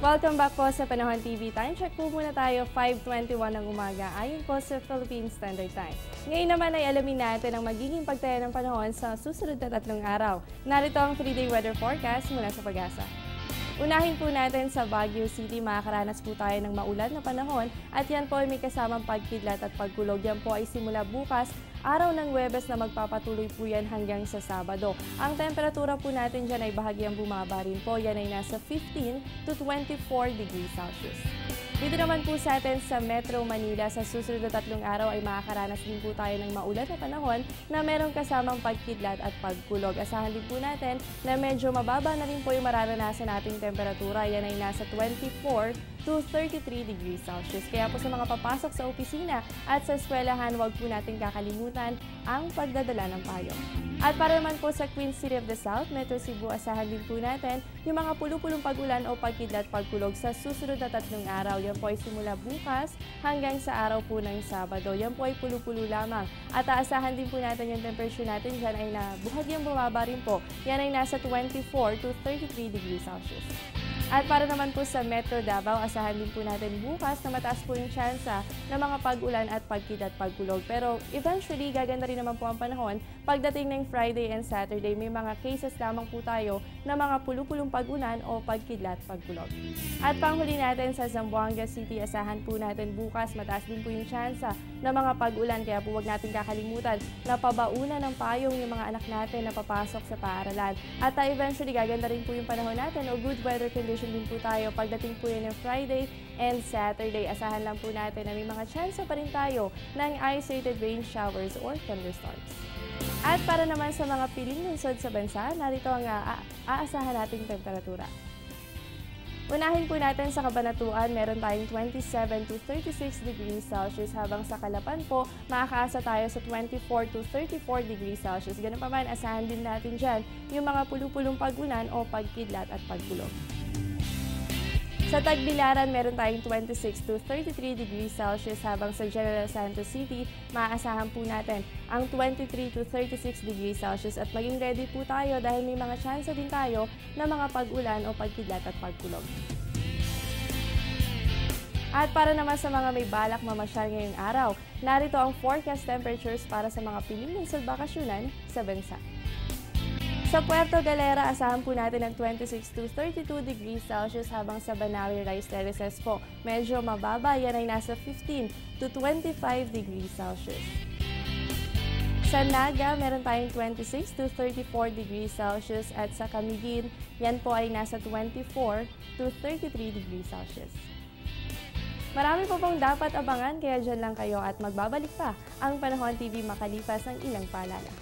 Welcome back po sa Panahon TV. Time check po muna tayo, 5:21 ng umaga ayon po sa Philippine Standard Time. Ngayon naman ay alamin natin ang magiging pagtaya ng panahon sa susunod na 3 araw. Narito ang 3-day weather forecast mula sa Pag-asa. Unahin po natin sa Baguio City, makakaranas po tayo ng maulan na panahon at yan po ay may kasamang pagkidlat at pagkulog. Yan po ay simula bukas, araw ng Huwebes na magpapatuloy po yan hanggang sa Sabado. Ang temperatura po natin dyan ay bahagyang bumaba rin po. Yan ay nasa 15 to 24 degrees Celsius. Dito naman po sa atin sa Metro Manila, sa susunod na 3 araw ay makakaranas din po tayo ng maulan na panahon na merong kasamang pagkidlat at pagkulog. Asahan din po natin na medyo mababa na rin po yung mararanasan nating temperatura. Yan ay nasa 24 to 33 degrees Celsius. Kaya po sa mga papasok sa opisina at sa eskwelahan, huwag po natin kakalimutan ang pagdadala ng payong. At para naman po sa Queen City of the South, Metro Cebu, asahan din po natin yung mga pulupulong pag-ulan o pagkidlat pagkulog sa susunod na 3 araw. Yan po ay simula bukas hanggang sa araw po ng Sabado. Yan po ay pulupulo lamang. At aasahan din po natin yung temperature natin dyan ay buhagyang bumaba rin po. Yan ay nasa 24 to 33 degrees Celsius. At para naman po sa Metro Davao, asahan din po natin bukas na mataas po yung tsansa ng mga pag-ulan at pagkidlat pagkulog. Pero eventually, gaganda rin naman po ang panahon. Pagdating ng Friday and Saturday, may mga cases lamang po tayo na mga pulupulong pag-ulan o pagkidlat pagkulog. At panghuli natin sa Zamboanga City, asahan po natin bukas mataas din po yung tsansa ng mga pag-ulan. Kaya po huwag natin kakalimutan na pabaunan ng payong yung mga anak natin na papasok sa paaralan. At eventually, gaganda rin po yung panahon natin o good weather condition din po tayo pagdating po yan ng Friday and Saturday. Asahan lang po natin na may mga chance pa rin tayo ng isolated rain showers or thunderstorms. At para naman sa mga piling lungsod sa bansa, narito ang aasahan nating temperatura. Unahin po natin sa Cabanatuan, meron tayong 27 to 36 degrees Celsius, habang sa Calapan po, makakaasa tayo sa 24 to 34 degrees Celsius. Ganun pa man, asahan din natin dyan yung mga pulupulong pag-ulan o pagkidlat at pagkulog. Sa Tagbilaran, meron tayong 26 to 33 degrees Celsius, habang sa General Santos City, maaasahan po natin ang 23 to 36 degrees Celsius. At maging ready po tayo dahil may mga chance din tayo na mga pag-ulan o pagkidlat at pagkulog. At para naman sa mga may balak mamasyal ngayong araw, narito ang forecast temperatures para sa mga piling lungsod bakasyonan sa bansa. Sa Puerto Galera, asahan po natin ang 26 to 32 degrees Celsius, habang sa Banawe Rice Terraces po, medyo mababa, yan ay nasa 15 to 25 degrees Celsius. Sa Naga, meron tayong 26 to 34 degrees Celsius, at sa Camiguin, yan po ay nasa 24 to 33 degrees Celsius. Marami po pong dapat abangan, kaya dyan lang kayo at magbabalik pa ang Panahon TV makalipas ng ilang paalala.